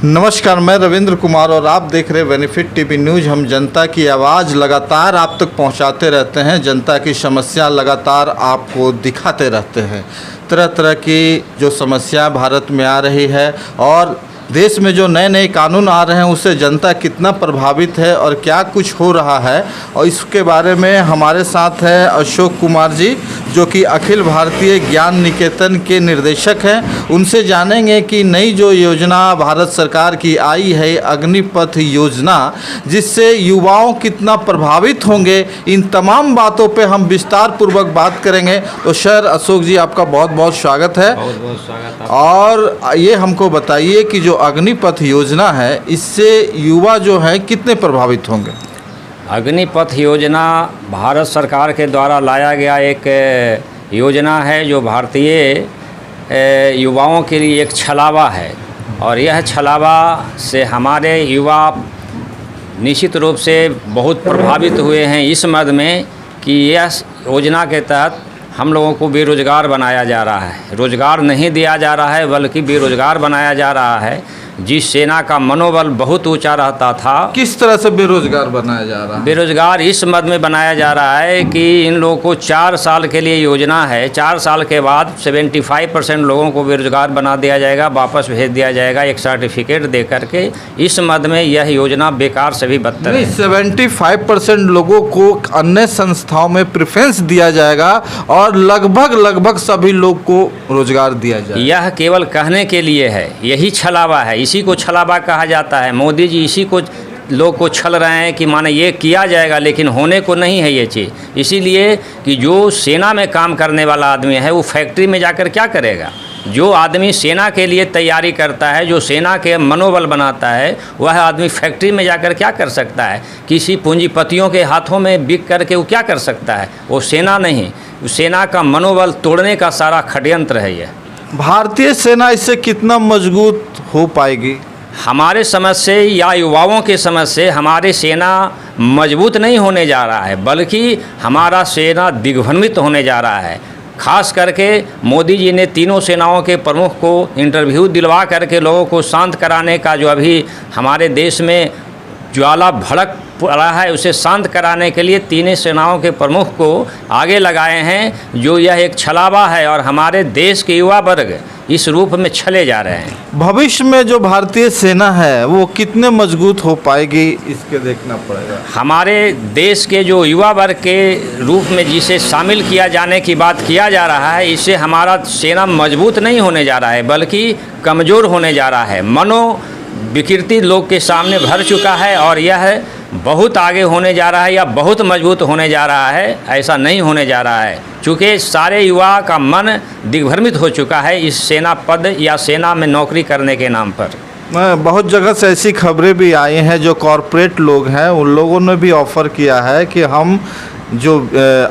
नमस्कार, मैं रविंद्र कुमार और आप देख रहे बेनिफिट टीवी न्यूज़। हम जनता की आवाज़ लगातार आप तक पहुंचाते रहते हैं, जनता की समस्या लगातार आपको दिखाते रहते हैं। तरह तरह की जो समस्या भारत में आ रही है और देश में जो नए नए कानून आ रहे हैं उससे जनता कितना प्रभावित है और क्या कुछ हो रहा है, और इसके बारे में हमारे साथ है अशोक कुमार जी, जो कि अखिल भारतीय ज्ञान निकेतन के निर्देशक हैं। उनसे जानेंगे कि नई जो योजना भारत सरकार की आई है, अग्निपथ योजना, जिससे युवाओं कितना प्रभावित होंगे, इन तमाम बातों पे हम विस्तार पूर्वक बात करेंगे। तो सर अशोक जी, आपका बहुत बहुत स्वागत है। बहुत बहुत स्वागत है। और ये हमको बताइए कि जो अग्निपथ योजना है, इससे युवा जो है कितने प्रभावित होंगे? अग्निपथ योजना भारत सरकार के द्वारा लाया गया एक योजना है जो भारतीय युवाओं के लिए एक छलावा है, और यह छलावा से हमारे युवा निश्चित रूप से बहुत प्रभावित हुए हैं इस मद में कि यह योजना के तहत हम लोगों को बेरोज़गार बनाया जा रहा है। रोज़गार नहीं दिया जा रहा है बल्कि बेरोज़गार बनाया जा रहा है। जिस सेना का मनोबल बहुत ऊंचा रहता था, किस तरह से बेरोजगार बनाया जा रहा है? बेरोज़गार इस मद में बनाया जा रहा है कि इन लोगों को 4 साल के लिए योजना है। 4 साल के बाद 75% लोगों को बेरोज़गार बना दिया जाएगा, वापस भेज दिया जाएगा एक सर्टिफिकेट दे करके। इस मद में यह योजना बेकार से भी बदतर है। 75% लोगों को अन्य संस्थाओं में प्रेफरेंस दिया जाएगा और लगभग सभी लोग को रोजगार दिया जाएगा। यह केवल कहने के लिए है, यही छलावा है, इसी को छलावा कहा जाता है। मोदी जी इसी को लोग को छल रहे हैं कि माने ये किया जाएगा, लेकिन होने को नहीं है ये चीज़। इसीलिए कि जो सेना में काम करने वाला आदमी है वो फैक्ट्री में जाकर क्या करेगा? जो आदमी सेना के लिए तैयारी करता है, जो सेना के मनोबल बनाता है, वह आदमी फैक्ट्री में जाकर क्या कर सकता है? किसी पूंजीपतियों के हाथों में बिक करके वो क्या कर सकता है? वो सेना नहीं, सेना का मनोबल तोड़ने का सारा षड्यंत्र है यह। भारतीय सेना इससे कितना मजबूत हो पाएगी? हमारे समझ से या युवाओं के समझ से हमारी सेना मजबूत नहीं होने जा रहा है, बल्कि हमारा सेना दिग्भ्रमित होने जा रहा है। खास करके मोदी जी ने तीनों सेनाओं के प्रमुख को इंटरव्यू दिलवा करके लोगों को शांत कराने का, जो अभी हमारे देश में ज्वाला भड़क पड़ा है, उसे शांत कराने के लिए तीनों सेनाओं के प्रमुख को आगे लगाए हैं। जो यह एक छलावा है और हमारे देश के युवा वर्ग इस रूप में छले जा रहे हैं। भविष्य में जो भारतीय सेना है वो कितने मजबूत हो पाएगी, इसके देखना पड़ेगा। हमारे देश के जो युवा वर्ग के रूप में जिसे शामिल किया जाने की बात किया जा रहा है, इससे हमारा सेना मजबूत नहीं होने जा रहा है बल्कि कमज़ोर होने जा रहा है। विकृति लोग के सामने भर चुका है और यह बहुत आगे होने जा रहा है या बहुत मजबूत होने जा रहा है। ऐसा नहीं होने जा रहा है, चूँकि सारे युवा का मन दिग्भ्रमित हो चुका है इस सेना पद या सेना में नौकरी करने के नाम पर। बहुत जगह से ऐसी खबरें भी आई हैं, जो कॉरपोरेट लोग हैं उन लोगों ने भी ऑफ़र किया है कि हम जो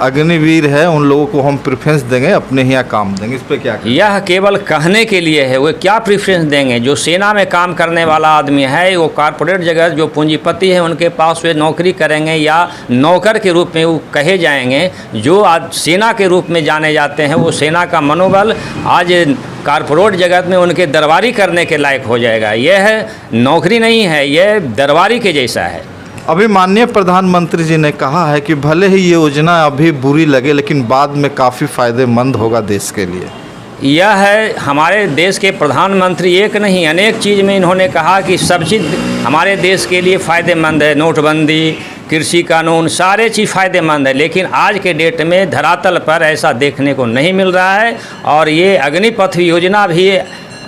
अग्निवीर है उन लोगों को हम प्रेफरेंस देंगे, अपने यहाँ काम देंगे। इस पे क्या कहें? यह केवल कहने के लिए है, वो क्या प्रेफरेंस देंगे? जो सेना में काम करने वाला आदमी है, वो कॉरपोरेट जगह जो पूंजीपति है उनके पास वे नौकरी करेंगे या नौकर के रूप में वो कहे जाएंगे। जो आज सेना के रूप में जाने जाते हैं, वो सेना का मनोबल आज कॉरपोरेट जगत में उनके दरबारी करने के लायक हो जाएगा। यह नौकरी नहीं है, यह दरबारी के जैसा है। अभी माननीय प्रधानमंत्री जी ने कहा है कि भले ही ये योजना अभी बुरी लगे, लेकिन बाद में काफ़ी फ़ायदेमंद होगा देश के लिए। यह है, हमारे देश के प्रधानमंत्री एक नहीं अनेक चीज़ में इन्होंने कहा कि सब चीज़ हमारे देश के लिए फ़ायदेमंद है। नोटबंदी, कृषि कानून, सारे चीज़ फ़ायदेमंद है, लेकिन आज के डेट में धरातल पर ऐसा देखने को नहीं मिल रहा है। और ये अग्निपथ योजना भी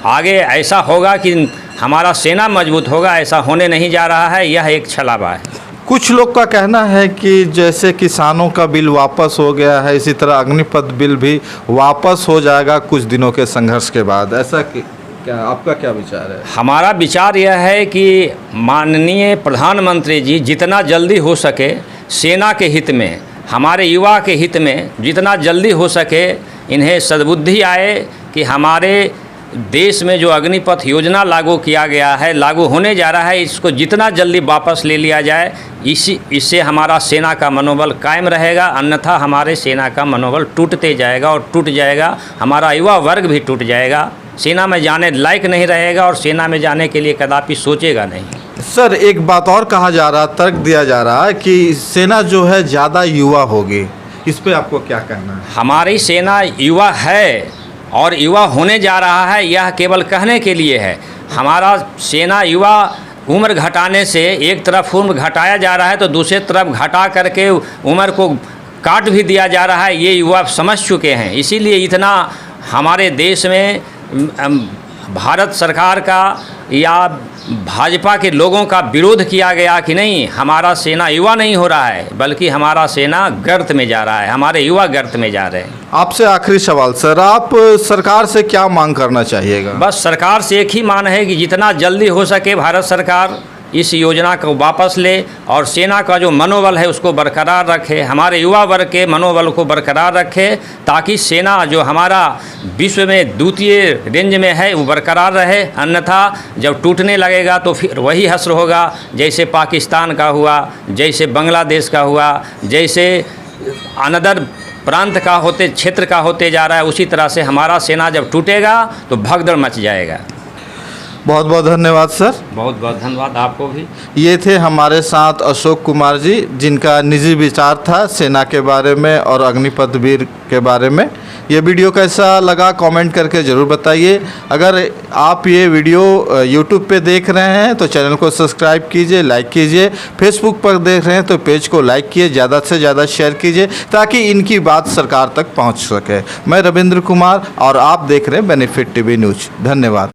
आगे ऐसा होगा कि हमारा सेना मजबूत होगा, ऐसा होने नहीं जा रहा है। यह एक छलावा है। कुछ लोग का कहना है कि जैसे किसानों का बिल वापस हो गया है, इसी तरह अग्निपथ बिल भी वापस हो जाएगा कुछ दिनों के संघर्ष के बाद। ऐसा क्या आपका क्या विचार है? हमारा विचार यह है कि माननीय प्रधानमंत्री जी जितना जल्दी हो सके सेना के हित में, हमारे युवा के हित में जितना जल्दी हो सके इन्हें सद्बुद्धि आए कि हमारे देश में जो अग्निपथ योजना लागू किया गया है, लागू होने जा रहा है, इसको जितना जल्दी वापस ले लिया जाए। इससे हमारा सेना का मनोबल कायम रहेगा, अन्यथा हमारे सेना का मनोबल टूटते जाएगा और टूट जाएगा, हमारा युवा वर्ग भी टूट जाएगा। सेना में जाने लायक नहीं रहेगा और सेना में जाने के लिए कदापि सोचेगा नहीं। सर एक बात और कहा जा रहा, तर्क दिया जा रहा है कि सेना जो है ज़्यादा युवा होगी, इस पे आपको क्या कहना है? हमारी सेना युवा है और युवा होने जा रहा है, यह केवल कहने के लिए है। हमारा सेना युवा उम्र घटाने से एक तरफ उम्र घटाया जा रहा है तो दूसरे तरफ घटा करके उम्र को काट भी दिया जा रहा है, ये युवा समझ चुके हैं। इसीलिए इतना हमारे देश में भारत सरकार का या भाजपा के लोगों का विरोध किया गया कि नहीं, हमारा सेना युवा नहीं हो रहा है बल्कि हमारा सेना गर्त में जा रहा है, हमारे युवा गर्त में जा रहे हैं। आपसे आखिरी सवाल सर, आप सरकार से क्या मांग करना चाहिएगा? बस सरकार से एक ही मांग है कि जितना जल्दी हो सके भारत सरकार इस योजना को वापस ले और सेना का जो मनोबल है उसको बरकरार रखे, हमारे युवा वर्ग के मनोबल को बरकरार रखे, ताकि सेना जो हमारा विश्व में द्वितीय रेंज में है वो बरकरार रहे। अन्यथा जब टूटने लगेगा तो फिर वही हश्र होगा जैसे पाकिस्तान का हुआ, जैसे बांग्लादेश का हुआ, जैसे अनदर प्रांत का होते क्षेत्र का होते जा रहा है। उसी तरह से हमारा सेना जब टूटेगा तो भगदड़ मच जाएगा। बहुत बहुत धन्यवाद सर। बहुत बहुत धन्यवाद आपको भी। ये थे हमारे साथ अशोक कुमार जी, जिनका निजी विचार था सेना के बारे में और अग्निपथ वीर के बारे में। ये वीडियो कैसा लगा कमेंट करके ज़रूर बताइए। अगर आप ये वीडियो यूट्यूब पे देख रहे हैं तो चैनल को सब्सक्राइब कीजिए, लाइक कीजिए। फेसबुक पर देख रहे हैं तो पेज को लाइक कीजिए, ज़्यादा से ज़्यादा शेयर कीजिए ताकि इनकी बात सरकार तक पहुंच सके। मैं रविंद्र कुमार और आप देख रहे हैं बेनिफिट टीवी न्यूज़। धन्यवाद।